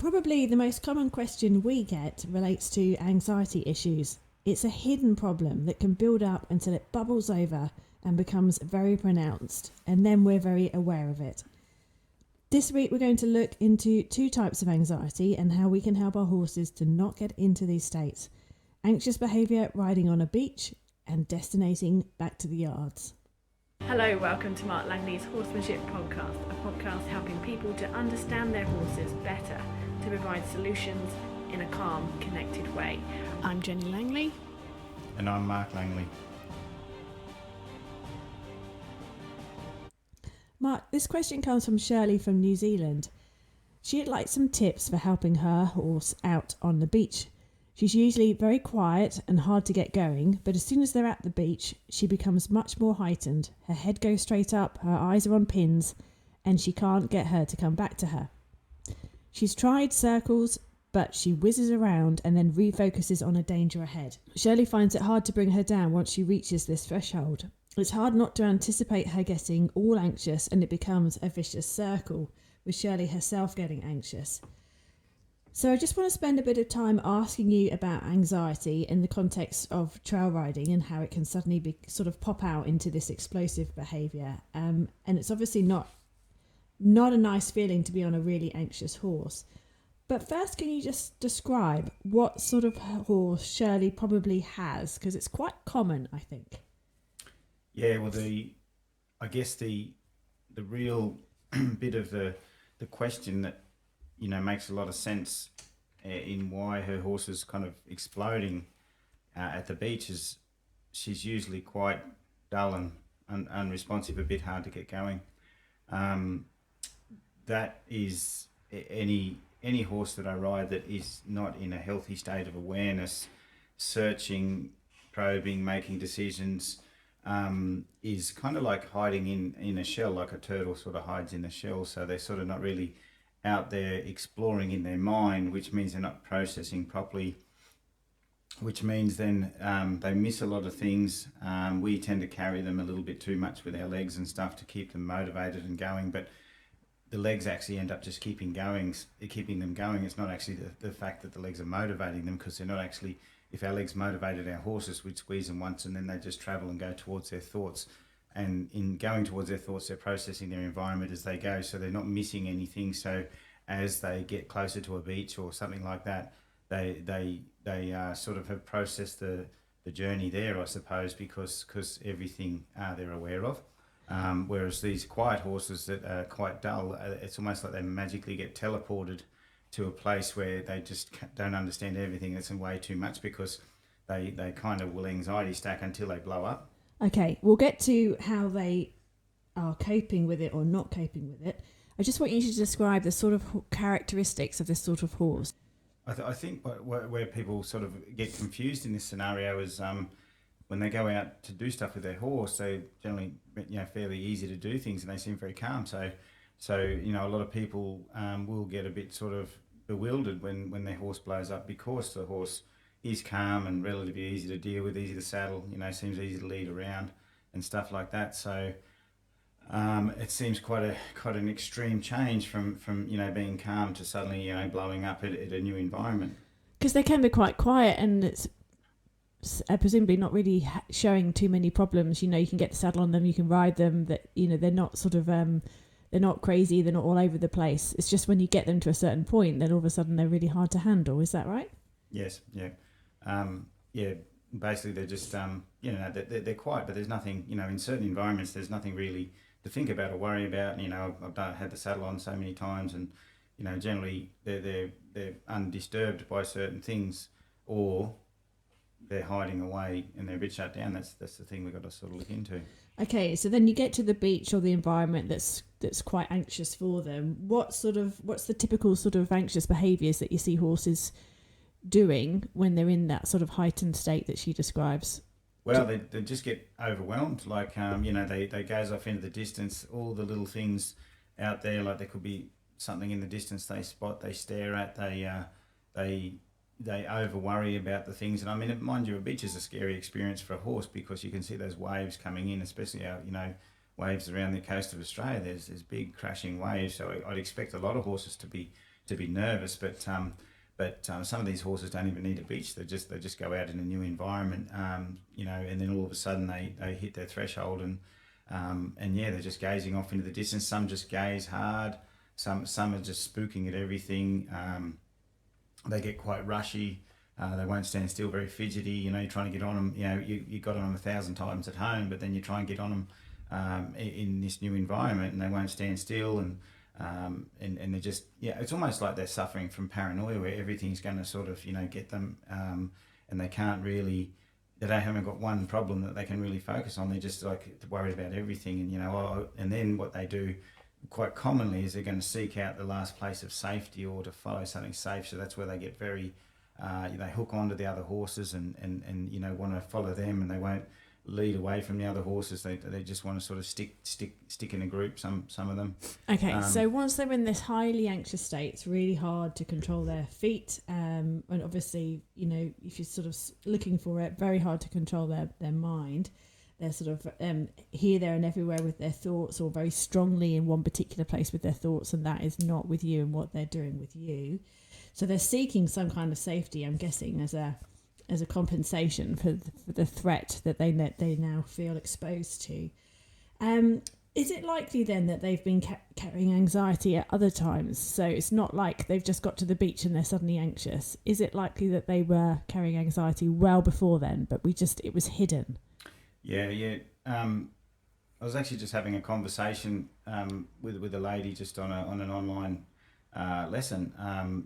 Probably the most common question we get relates to anxiety issues. It's a hidden problem that can build up until it bubbles over and becomes very pronounced, and then we're very aware of it. This week we're going to look into two types of anxiety and how we can help our horses to not get into these states. Anxious behaviour riding on a beach and destinating back to the yards. Hello, welcome to Mark Langley's Horsemanship Podcast, a podcast helping people to understand their horses better, to provide solutions in a calm, connected way. I'm Jenny Langley. And I'm Mark Langley. Mark, this question comes from Shirley from New Zealand. She'd like some tips for helping her horse out on the beach. She's usually very quiet and hard to get going, but as soon as they're at the beach, she becomes much more heightened. Her head goes straight up, her eyes are on pins, and she can't get her to come back to her. She's tried circles, but she whizzes around and then refocuses on a danger ahead. Shirley finds it hard to bring her down once she reaches this threshold. It's hard not to anticipate her getting all anxious, and it becomes a vicious circle, with Shirley herself getting anxious. So I just want to spend a bit of time asking you about anxiety in the context of trail riding and how it can suddenly sort of pop out into this explosive behaviour. And it's obviously not a nice feeling to be on a really anxious horse. But first, can you just describe what sort of horse Shirley probably has? Because it's quite common, I think. Yeah, well, I guess the real bit of the question that makes a lot of sense in why her horse is kind of exploding at the beach is she's usually quite dull and unresponsive, a bit hard to get going. That is any horse that I ride that is not in a healthy state of awareness, searching, probing, making decisions, is kind of like hiding in a shell, like a turtle sort of hides in a shell. So they're sort of not really out there exploring in their mind, which means they're not processing properly, which means then they miss a lot of things. We tend to carry them a little bit too much with our legs and stuff to keep them motivated and going, but the legs actually end up just keeping them going. It's not actually the fact that the legs are motivating them, because they're not actually, if our legs motivated our horses, we'd squeeze them once and then they just travel and go towards their thoughts. And in going towards their thoughts, they're processing their environment as they go, so they're not missing anything. So as they get closer to a beach or something like that, they sort of have processed the journey there, I suppose, because everything they're aware of. Whereas these quiet horses that are quite dull, it's almost like they magically get teleported to a place where they just don't understand everything. It's way too much, because they kind of will anxiety stack until they blow up. Okay, we'll get to how they are coping with it or not coping with it. I just want you to describe the sort of characteristics of this sort of horse. I think where people sort of get confused in this scenario is when they go out to do stuff with their horse, they generally fairly easy to do things and they seem very calm. So a lot of people will get a bit sort of bewildered when their horse blows up, because the horse is calm and relatively easy to deal with, easy to saddle, seems easy to lead around and stuff like that. So it seems quite an extreme change from being calm to suddenly blowing up at a new environment. Because they can be quite quiet, and it's presumably not really showing too many problems. You can get the saddle on them, you can ride them. That they're not sort of they're not crazy, they're not all over the place. It's just when you get them to a certain point, then all of a sudden they're really hard to handle. Is that right? Yes. Yeah. Basically they're just they're quiet, but there's nothing, in certain environments there's nothing really to think about or worry about. I've had the saddle on so many times, and generally they're undisturbed by certain things, or they're hiding away and they're a bit shut down. That's the thing we've got to sort of look into. Okay, so then you get to the beach or the environment that's quite anxious for them. What's the typical sort of anxious behaviours that you see horses doing when they're in that sort of heightened state that she describes? Well, they just get overwhelmed. Like, they gaze off into the distance, all the little things out there, like there could be something in the distance they spot, they stare at, they over worry about the things. And I mean, mind you, a beach is a scary experience for a horse, because you can see those waves coming in, especially out, waves around the coast of Australia. There's big crashing waves. So I'd expect a lot of horses to be to be nervous. But some of these horses don't even need a beach. They just go out in a new environment, and then all of a sudden they hit their threshold, and they're just gazing off into the distance. Some just gaze hard. Some are just spooking at everything. They get quite rushy. They won't stand still, very fidgety. You're trying to get on them. You got on them 1,000 times at home, but then you try and get on them in this new environment, and they won't stand still. And they're just, it's almost like they're suffering from paranoia, where everything's going to sort of, get them, and they can't really, they haven't got one problem that they can really focus on. They're just like worried about everything. And then what they do quite commonly is they're going to seek out the last place of safety or to follow something safe. So that's where they get very, they hook onto the other horses and want to follow them, and they won't lead away from the other horses. They just want to sort of stick in a group, some of them. Okay, so once they're in this highly anxious state, it's really hard to control their feet, and obviously, if you're sort of looking for it, very hard to control their mind. They're sort of here, there and everywhere with their thoughts, or very strongly in one particular place with their thoughts, and that is not with you and what they're doing with you. So they're seeking some kind of safety, I'm guessing, as a compensation for the threat that they now feel exposed to. Is it likely then that they've been carrying anxiety at other times? So it's not like they've just got to the beach and they're suddenly anxious. Is it likely that they were carrying anxiety well before then, but it was hidden? Yeah. I was actually just having a conversation with a lady just on an online lesson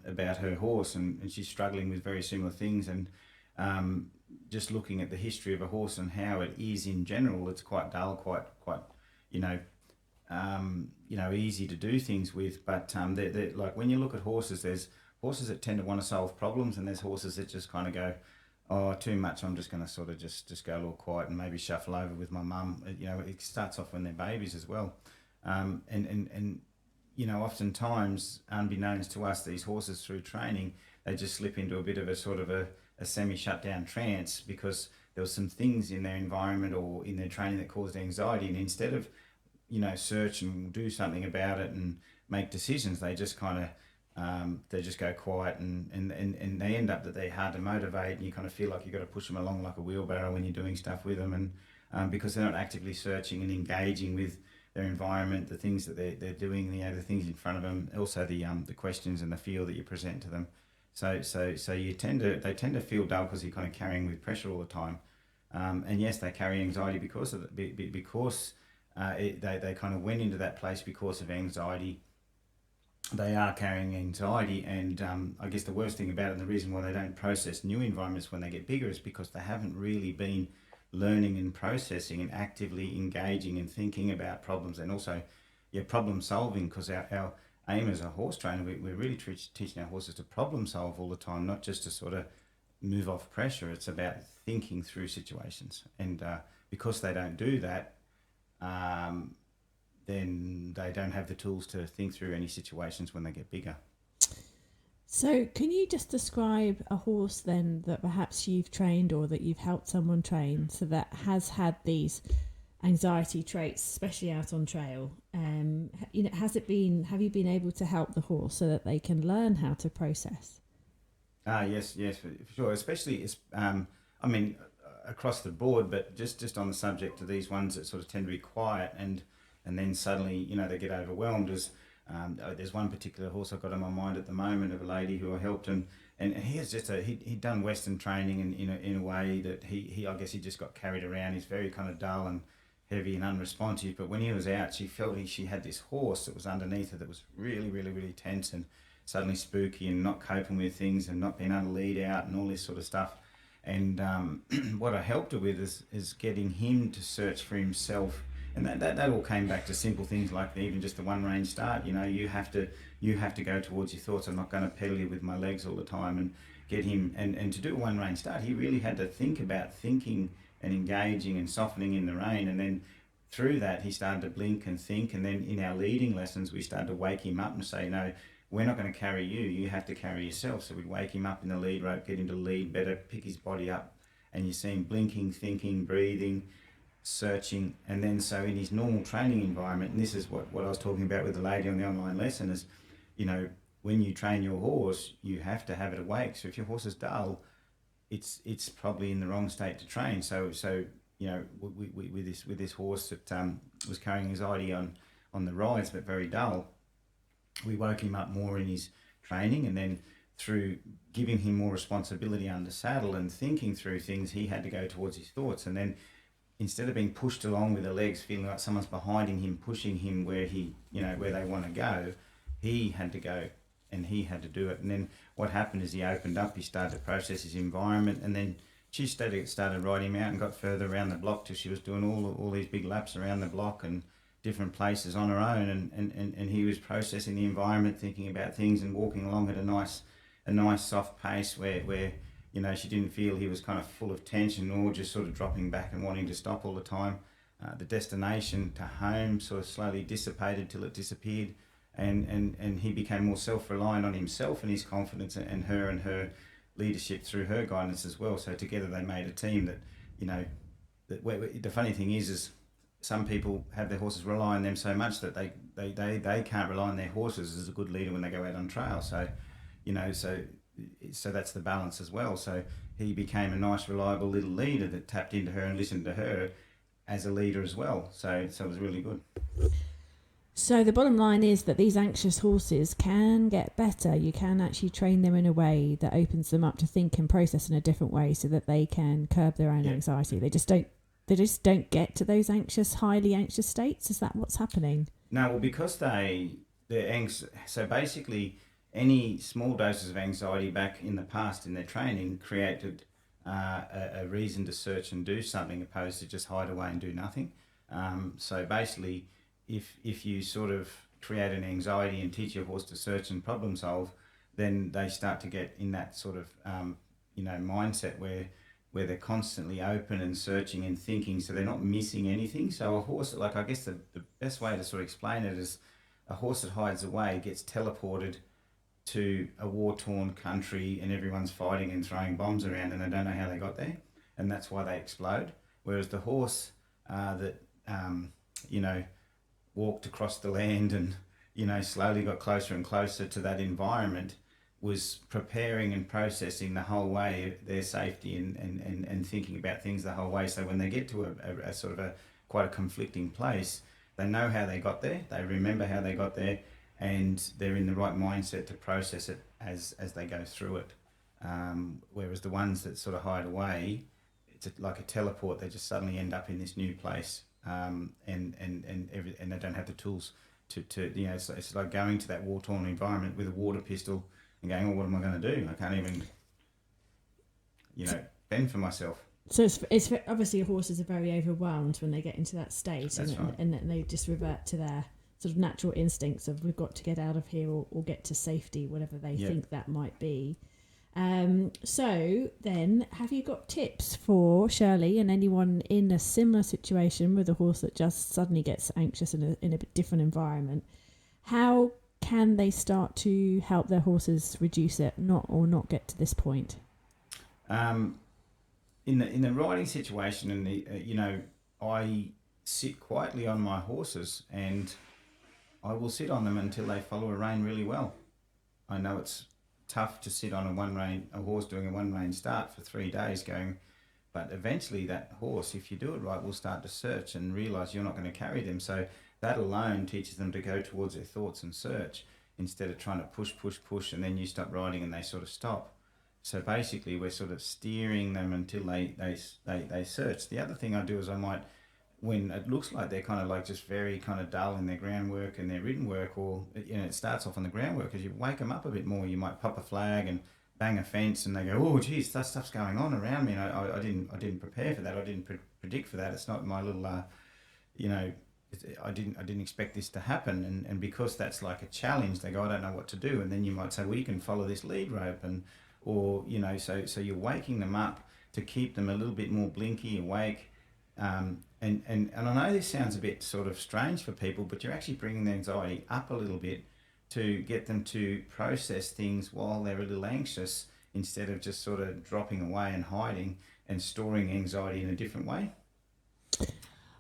about her horse, and she's struggling with very similar things, and just looking at the history of a horse and how it is in general. It's quite dull, quite easy to do things with. But they're like, when you look at horses, there's horses that tend to want to solve problems, and there's horses that just kind of go, oh, too much, I'm just going to sort of just go a little quiet and maybe shuffle over with my mum. It starts off when they're babies as well. And oftentimes, unbeknownst to us, these horses through training, they just slip into a bit of a sort of a semi-shut down trance because there was some things in their environment or in their training that caused anxiety. And instead of, search and do something about it and make decisions, they just kind of, they just go quiet, and they end up that they're hard to motivate, and you kind of feel like you've got to push them along like a wheelbarrow when you're doing stuff with them, and because they're not actively searching and engaging with their environment, the things that they're doing, the things in front of them, also the questions and the feel that you present to them. So they tend to feel dull because you're kind of carrying with pressure all the time, and yes, they carry anxiety because they kind of went into that place because of anxiety. They are carrying anxiety, and I guess the worst thing about it, and the reason why they don't process new environments when they get bigger, is because they haven't really been learning and processing and actively engaging and thinking about problems, and also problem solving, because our aim as a horse trainer, we're really teaching our horses to problem solve all the time, not just to sort of move off pressure. It's about thinking through situations, and because they don't do that, then they don't have the tools to think through any situations when they get bigger. So can you just describe a horse then that perhaps you've trained or that you've helped someone train, so that has had these anxiety traits, especially out on trail? Have you been able to help the horse so that they can learn how to process? Yes, for sure. Especially, across the board, but just on the subject of these ones that sort of tend to be quiet and then suddenly, they get overwhelmed. There's one particular horse I've got in my mind at the moment of a lady who I helped, and he has just he'd done Western training, and in a way that he I guess he just got carried around. He's very kind of dull and heavy and unresponsive. But when he was out, she felt she had this horse that was underneath her that was really, really, really tense and suddenly spooky and not coping with things and not being able to lead out and all this sort of stuff. And what I helped her with is getting him to search for himself. And that all came back to simple things like even just the one range start. You have to go towards your thoughts. I'm not going to pedal you with my legs all the time, and get him. And to do a one range start, he really had to think about thinking and engaging and softening in the rein. And then through that, he started to blink and think. And then in our leading lessons, we started to wake him up and say, no, we're not going to carry you. You have to carry yourself. So we'd wake him up in the lead rope, get him to lead better, pick his body up. And you see him blinking, thinking, breathing, searching. And then so in his normal training environment, and this is what I was talking about with the lady on the online lesson, is when you train your horse, you have to have it awake. So if your horse is dull, it's probably in the wrong state to train. So you know, with this horse that was carrying anxiety on the rides but very dull, we woke him up more in his training, and then through giving him more responsibility under saddle and thinking through things, he had to go towards his thoughts. And then instead of being pushed along with the legs, feeling like someone's behind him, pushing him where where they want to go, he had to go and he had to do it. And then what happened is he opened up, he started to process his environment, and then she started riding him out and got further around the block till she was doing all these big laps around the block and different places on her own, and he was processing the environment, thinking about things and walking along at a nice soft pace where she didn't feel he was kind of full of tension or just sort of dropping back and wanting to stop all the time. The destination to home sort of slowly dissipated till it disappeared, and he became more self-reliant on himself and his confidence, and her leadership through her guidance as well. So together they made a team that the funny thing is some people have their horses rely on them so much that they can't rely on their horses as a good leader when they go out on trail. So that's the balance as well. So he became a nice, reliable little leader that tapped into her and listened to her as a leader as well. So it was really good. So the bottom line is that these anxious horses can get better. You can actually train them in a way that opens them up to think and process in a different way so that they can curb their own anxiety. They just don't get to those highly anxious states. Is that what's happening? No, well, because they're anxious. So basically, any small doses of anxiety back in the past in their training created a reason to search and do something, opposed to just hide away and do nothing. So basically, if you sort of create an anxiety and teach your horse to search and problem solve, then they start to get in that sort of mindset where they're constantly open and searching and thinking, so they're not missing anything. So a horse, like, I guess the best way to sort of explain it is a horse that hides away gets teleported to a war-torn country and everyone's fighting and throwing bombs around and they don't know how they got there, and that's why they explode. Whereas the horse that walked across the land and slowly got closer and closer to that environment was preparing and processing the whole way their safety and thinking about things the whole way. So when they get to a sort of quite a conflicting place, they know how they got there, they remember how they got there, and they're in the right mindset to process it as they go through it. Whereas the ones that sort of hide away, it's like a teleport. They just suddenly end up in this new place, and they don't have the tools to it's like going to that war-torn environment with a water pistol and going, what am I going to do? I can't even fend for myself. So it's obviously horses are very overwhelmed when they get into that state. That's right. And they just revert to their sort of natural instincts of we've got to get out of here or get to safety, whatever they think that might be. So then, have you got tips for Shirley and anyone in a similar situation with a horse that just suddenly gets anxious in a different environment? How can they start to help their horses reduce it, not get to this point? In the riding situation, and I sit quietly on my horses and I will sit on them until they follow a rein really well. I know it's tough to sit on a horse doing a one rein start for 3 days but eventually that horse, if you do it right, will start to search and realise you're not going to carry them. So that alone teaches them to go towards their thoughts and search instead of trying to push, and then you stop riding and they sort of stop. So basically we're sort of steering them until they search. The other thing I do is I might, when it looks like they're kind of like just very kind of dull in their groundwork and their ridden work, or it starts off on the groundwork, as you wake them up a bit more, you might pop a flag and bang a fence and they go, oh geez, that stuff's going on around me, and I didn't prepare for that, I didn't predict for that, it's not my little I didn't expect this to happen, and because that's like a challenge, they go, I don't know what to do, and then you might say, well, you can follow this lead rope, so you're waking them up to keep them a little bit more blinky, awake. And I know this sounds a bit sort of strange for people, but you're actually bringing the anxiety up a little bit to get them to process things while they're a little anxious, instead of just sort of dropping away and hiding and storing anxiety in a different way.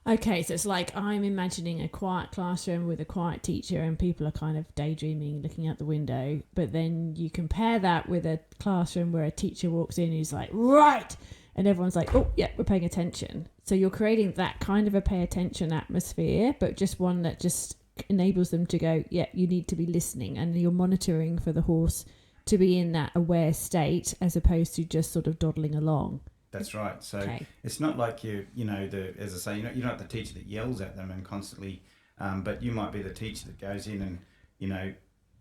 Okay, so it's like I'm imagining a quiet classroom with a quiet teacher and people are kind of daydreaming, looking out the window. But then you compare that with a classroom where a teacher walks in who's like, right! And everyone's like, oh, yeah, we're paying attention. So you're creating that kind of a pay attention atmosphere, but just one that just enables them to go, yeah, you need to be listening. And you're monitoring for the horse to be in that aware state as opposed to just sort of dawdling along. That's right. So it's not like as I say, you're not the teacher that yells at them and constantly, but you might be the teacher that goes in and,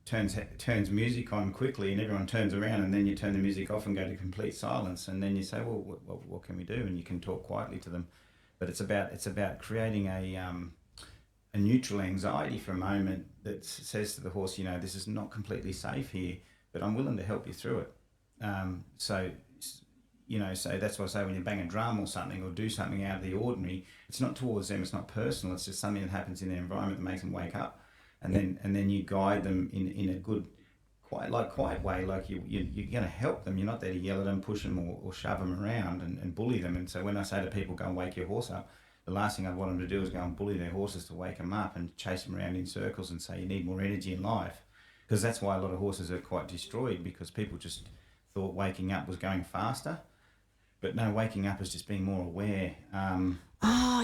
turns music on quickly and everyone turns around, and then you turn the music off and go to complete silence. And then you say, well, what can we do? And you can talk quietly to them. But it's about creating a neutral anxiety for a moment that says to the horse, this is not completely safe here, but I'm willing to help you through it. So that's why I say when you bang a drum or something or do something out of the ordinary, it's not towards them, it's not personal, it's just something that happens in their environment that makes them wake up. And then you guide them in a good, quiet way, like you're going to help them. You're not there to yell at them, push them or shove them around and bully them. And so when I say to people, go and wake your horse up, the last thing I'd want them to do is go and bully their horses to wake them up and chase them around in circles and say you need more energy in life. Because that's why a lot of horses are quite destroyed, because people just thought waking up was going faster. But no, waking up is just being more aware.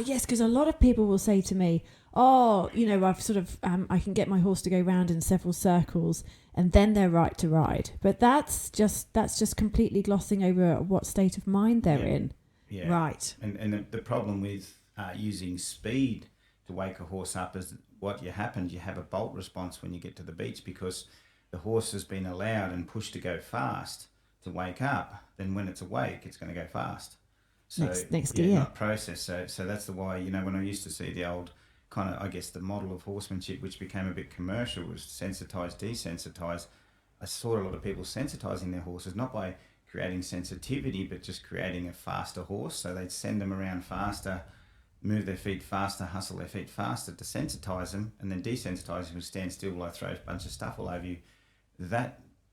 Yes, because a lot of people will say to me, I've sort of, I can get my horse to go round in several circles and then they're right to ride. But that's just completely glossing over what state of mind they're in. Yeah. Right. And the problem with using speed to wake a horse up is you have a bolt response when you get to the beach, because the horse has been allowed and pushed to go fast to wake up. Then when it's awake, it's going to go fast. So next gear. Not process. So that's the why, when I used to see the old kind of, I guess, the model of horsemanship, which became a bit commercial, was sensitise, desensitise. I saw a lot of people sensitising their horses, not by creating sensitivity, but just creating a faster horse. So they'd send them around faster, move their feet faster, hustle their feet faster to sensitise them, and then desensitise them, stand still while I throw a bunch of stuff all over you.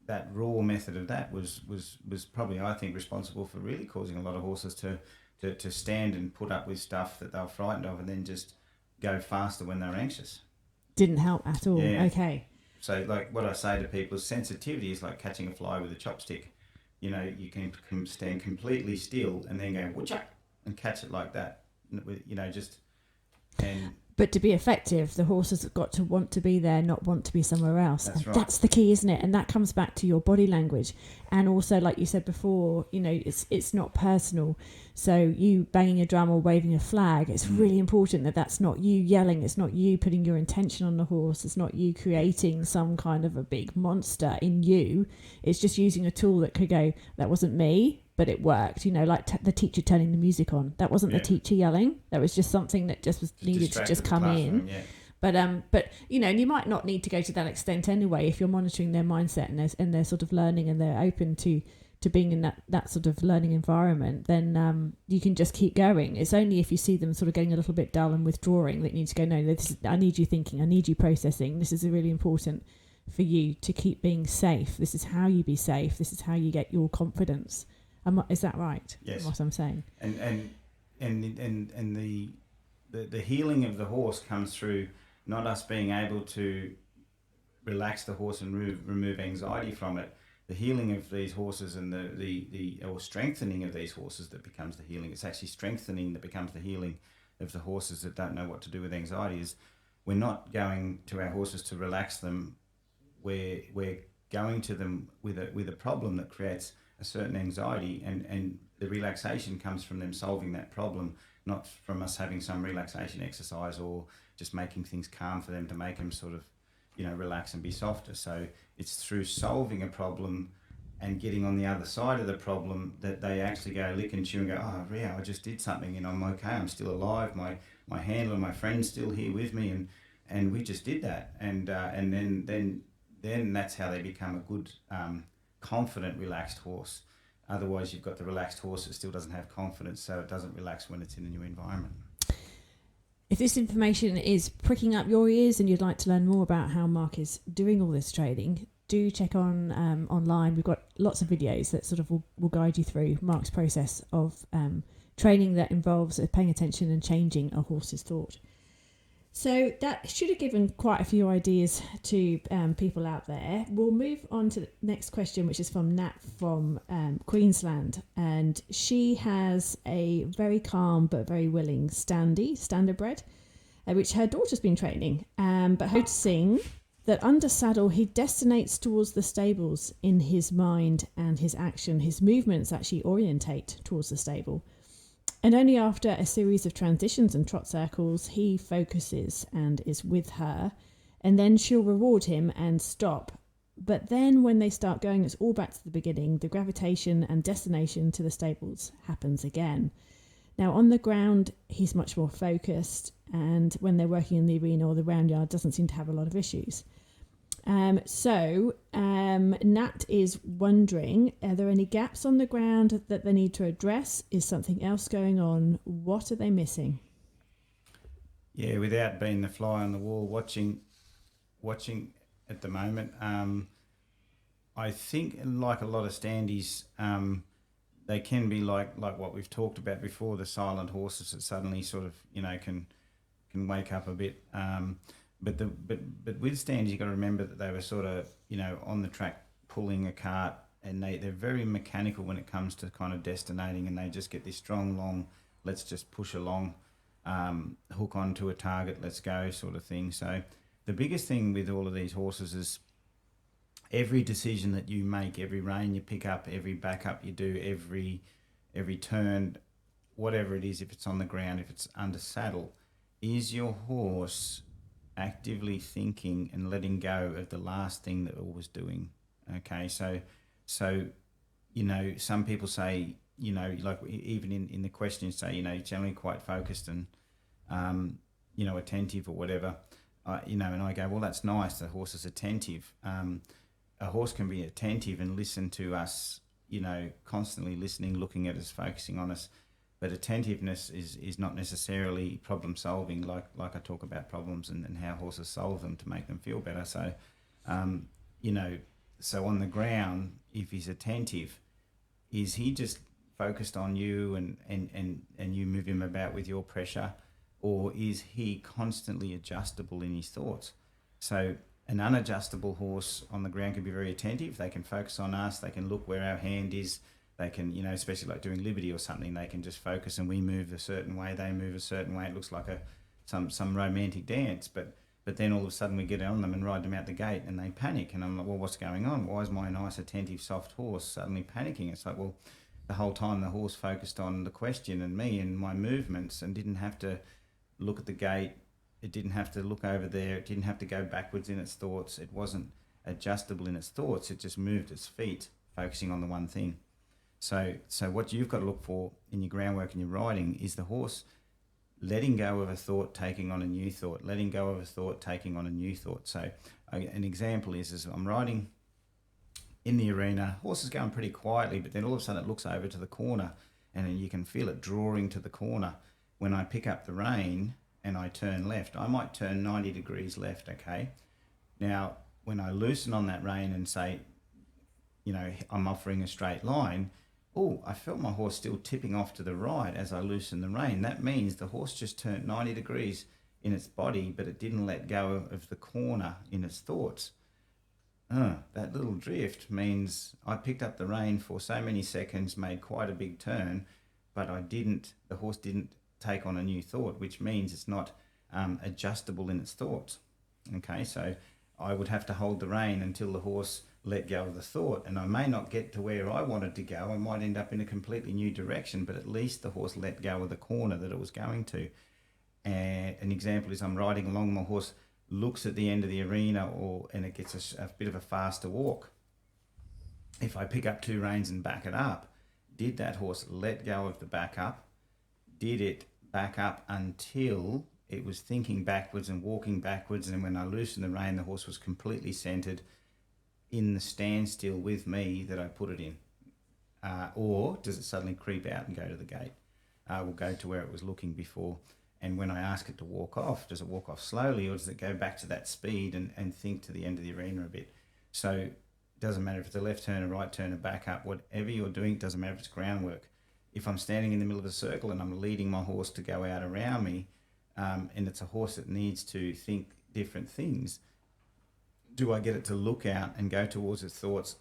That raw method of that was probably, I think, responsible for really causing a lot of horses to stand and put up with stuff that they were frightened of and then just go faster when they're anxious. Didn't help at all. Yeah. Okay. So like what I say to people is sensitivity is like catching a fly with a chopstick. You can stand completely still and then go whatcha and catch it like that. But to be effective, the horse has got to want to be there, not want to be somewhere else. That's right. That's the key, isn't it? And that comes back to your body language. And also, like you said before, it's not personal. So you banging a drum or waving a flag, it's really important that that's not you yelling. It's not you putting your intention on the horse. It's not you creating some kind of a big monster in you. It's just using a tool that could go, that wasn't me, but it worked. Like the teacher turning the music on. That wasn't the teacher yelling. That was just something that just was needed to just come in. Yeah. But and you might not need to go to that extent anyway if you're monitoring their mindset and they're sort of learning and they're open to being in that sort of learning environment. Then you can just keep going. It's only if you see them sort of getting a little bit dull and withdrawing that you need to go. No, I need you thinking. I need you processing. This is really important for you to keep being safe. This is how you be safe. This is how you get your confidence. Is that right? Yes. What I'm saying. And the healing of the horse comes through not us being able to relax the horse and remove anxiety from it. The healing of these horses and or strengthening of these horses that becomes the healing. It's actually strengthening that becomes the healing of the horses that don't know what to do with anxiety. Is we're not going to our horses to relax them. We're going to them with a problem that creates a certain anxiety, and the relaxation comes from them solving that problem, not from us having some relaxation exercise or just making things calm for them to make them sort of, relax and be softer. So it's through solving a problem and getting on the other side of the problem that they actually go lick and chew and go, oh, yeah, I just did something and I'm okay, I'm still alive, my handler, my friend's still here with me, and we just did that. And then that's how they become a good, confident, relaxed horse. Otherwise, you've got the relaxed horse that still doesn't have confidence, so it doesn't relax when it's in a new environment. If this information is pricking up your ears and you'd like to learn more about how Mark is doing all this training, do check on online. We've got lots of videos that sort of will guide you through Mark's process of training that involves paying attention and changing a horse's thought. So that should have given quite a few ideas to people out there. We'll move on to the next question, which is from Nat from Queensland. And she has a very calm but very willing standardbred, which her daughter's been training. But noticing that under saddle, he destinates towards the stables in his mind and his action. His movements actually orientate towards the stable. And only after a series of transitions and trot circles, he focuses and is with her. And then she'll reward him and stop. But then when they start going, it's all back to the beginning. The gravitation and destination to the stables happens again. Now, on the ground, he's much more focused. And when they're working in the arena or the round yard, doesn't seem to have a lot of issues. Nat is wondering, are there any gaps on the ground that they need to address? Is something else going on? What are they missing? Yeah, without being the fly on the wall, watching at the moment, I think like a lot of standees, they can be like what we've talked about before, the silent horses that suddenly sort of, can wake up a bit. But with stands, you've got to remember that they were sort of, on the track pulling a cart, and they're very mechanical when it comes to kind of destinating, and they just get this strong, long, let's just push along, hook onto a target, let's go sort of thing. So the biggest thing with all of these horses is every decision that you make, every rein you pick up, every backup you do, every turn, whatever it is, if it's on the ground, if it's under saddle, is your horse actively thinking and letting go of the last thing that it was doing. Okay, so some people say, like even in the questions say, generally quite focused and attentive or whatever, and I go, well, that's nice, the horse is attentive. A horse can be attentive and listen to us, constantly listening, looking at us, focusing on us. But attentiveness is not necessarily problem solving, like I talk about problems and how horses solve them to make them feel better. So, so on the ground, if he's attentive, is he just focused on you and you move him about with your pressure, or is he constantly adjustable in his thoughts? So an unadjustable horse on the ground can be very attentive. They can focus on us. They can look where our hand is. They can, especially like doing liberty or something, they can just focus and we move a certain way, they move a certain way. It looks like some romantic dance, but then all of a sudden we get on them and ride them out the gate and they panic. And I'm like, well, what's going on? Why is my nice, attentive, soft horse suddenly panicking? It's like, well, the whole time the horse focused on the question and me and my movements and didn't have to look at the gate. It didn't have to look over there. It didn't have to go backwards in its thoughts. It wasn't adjustable in its thoughts. It just moved its feet, focusing on the one thing. So what you've got to look for in your groundwork and your riding is the horse letting go of a thought, taking on a new thought, letting go of a thought, taking on a new thought. So an example is I'm riding in the arena, horse is going pretty quietly, but then all of a sudden it looks over to the corner and then you can feel it drawing to the corner. When I pick up the rein and I turn left, I might turn 90 degrees left, okay? Now, when I loosen on that rein and say, I'm offering a straight line, I felt my horse still tipping off to the right as I loosened the rein. That means the horse just turned 90 degrees in its body, but it didn't let go of the corner in its thoughts. That little drift means I picked up the rein for so many seconds, made quite a big turn, but the horse didn't take on a new thought, which means it's not adjustable in its thoughts. Okay, so I would have to hold the rein until the horse let go of the thought, and I may not get to where I wanted to go. I might end up in a completely new direction, but at least the horse let go of the corner that it was going to. And an example is I'm riding along, my horse looks at the end of the arena and it gets a bit of a faster walk. If I pick up two reins and back it up, did that horse let go of the back up? Did it back up until it was thinking backwards and walking backwards, and when I loosened the rein, the horse was completely centered in the standstill with me that I put it in? Or does it suddenly creep out and go to the gate? Will go to where it was looking before. And when I ask it to walk off, does it walk off slowly, or does it go back to that speed and think to the end of the arena a bit? So it doesn't matter if it's a left turn, a right turn, a back up, whatever you're doing, it doesn't matter if it's groundwork. If I'm standing in the middle of a circle and I'm leading my horse to go out around me, and it's a horse that needs to think different things, do I get it to look out and go towards its thoughts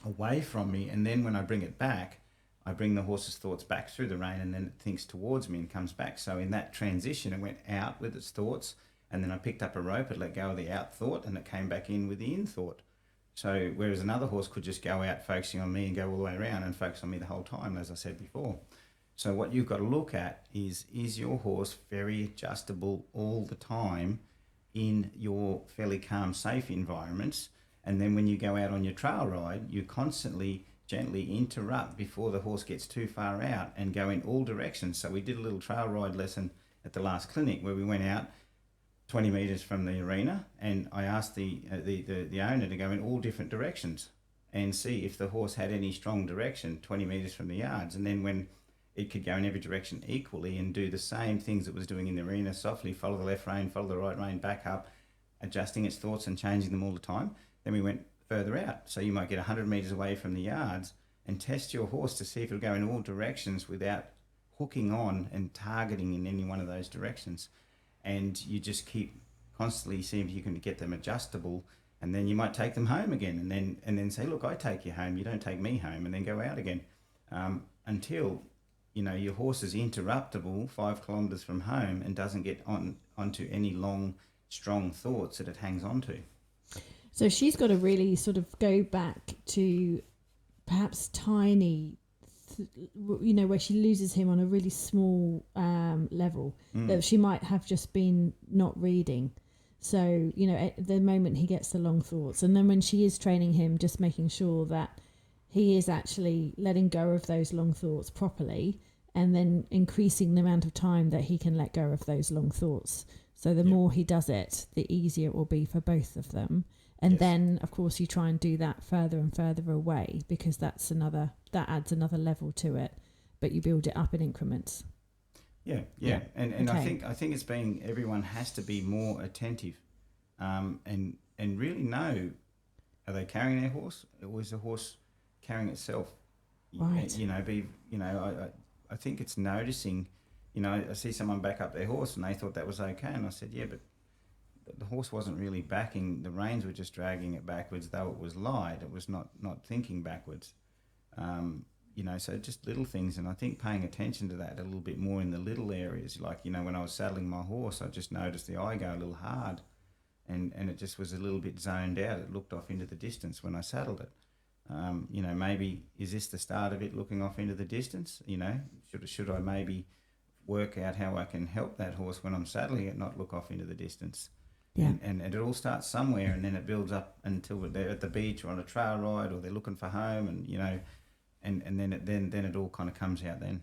away from me? And then when I bring it back, I bring the horse's thoughts back through the rein, and then it thinks towards me and comes back. So in that transition, it went out with its thoughts, and then I picked up a rope, it let go of the out thought, and it came back in with the in thought. So whereas another horse could just go out focusing on me and go all the way around and focus on me the whole time, as I said before. So what you've got to look at is your horse very adjustable all the time in your fairly calm, safe environments? And then when you go out on your trail ride, you constantly gently interrupt before the horse gets too far out and go in all directions. So we did a little trail ride lesson at the last clinic where we went out 20 metres from the arena, and I asked the owner to go in all different directions and see if the horse had any strong direction 20 metres from the yards. And then when it could go in every direction equally and do the same things it was doing in the arena, softly follow the left rein, follow the right rein, back up, adjusting its thoughts and changing them all the time. Then we went further out. So you might get 100 metres away from the yards and test your horse to see if it'll go in all directions without hooking on and targeting in any one of those directions. And you just keep constantly seeing if you can get them adjustable, and then you might take them home again, and then say, look, I take you home, you don't take me home, and then go out again, until your horse is interruptible 5 kilometres from home and doesn't get onto any long, strong thoughts that it hangs on to. So she's got to really sort of go back to perhaps tiny, where she loses him on a really small level that she might have just been not reading. So, at the moment he gets the long thoughts, and then when she is training him, just making sure that he is actually letting go of those long thoughts properly, and then increasing the amount of time that he can let go of those long thoughts. So the more he does it, the easier it will be for both of them. And then, of course, you try and do that further and further away, because that adds another level to it. But you build it up in increments. Yeah. And okay. I think it's everyone has to be more attentive, and really know, are they carrying their horse, or is the horse carrying itself? Right. I think it's noticing. I see someone back up their horse and they thought that was okay, and I said, yeah, but the horse wasn't really backing. The reins were just dragging it backwards, though it was light. It was not thinking backwards. So just little things, and I think paying attention to that a little bit more in the little areas, like, when I was saddling my horse, I just noticed the eye go a little hard, and it just was a little bit zoned out. It looked off into the distance when I saddled it. Maybe is this the start of it looking off into the distance? Should I maybe work out how I can help that horse when I'm saddling it not look off into the distance? Yeah. And it all starts somewhere, and then it builds up until they're at the beach or on a trail ride, or they're looking for home, and then it all kind of comes out then.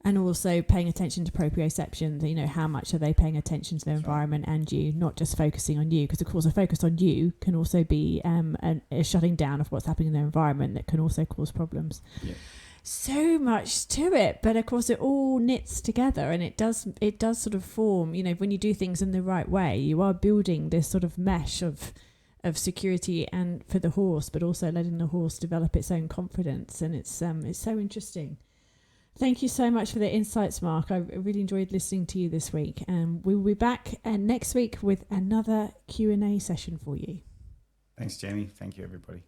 And also paying attention to proprioception, how much are they paying attention to their environment and you, not just focusing on you, because of course a focus on you can also be a shutting down of what's happening in their environment that can also cause problems. Yeah. So much to it, but of course it all knits together, and it does sort of form, when you do things in the right way, you are building this sort of mesh of security and for the horse, but also letting the horse develop its own confidence. And it's so interesting. Thank you so much for the insights, Mark. I really enjoyed listening to you this week, and we will be back next week with another Q&A session for you. Thanks, Jenny. Thank you, everybody.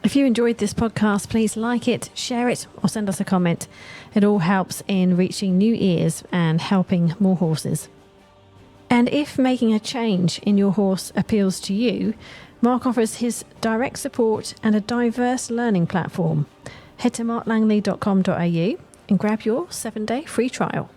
If you enjoyed this podcast, please like it, share it, or send us a comment. It all helps in reaching new ears and helping more horses. And if making a change in your horse appeals to you, Mark offers his direct support and a diverse learning platform. Head to marklangley.com.au and grab your 7-day free trial.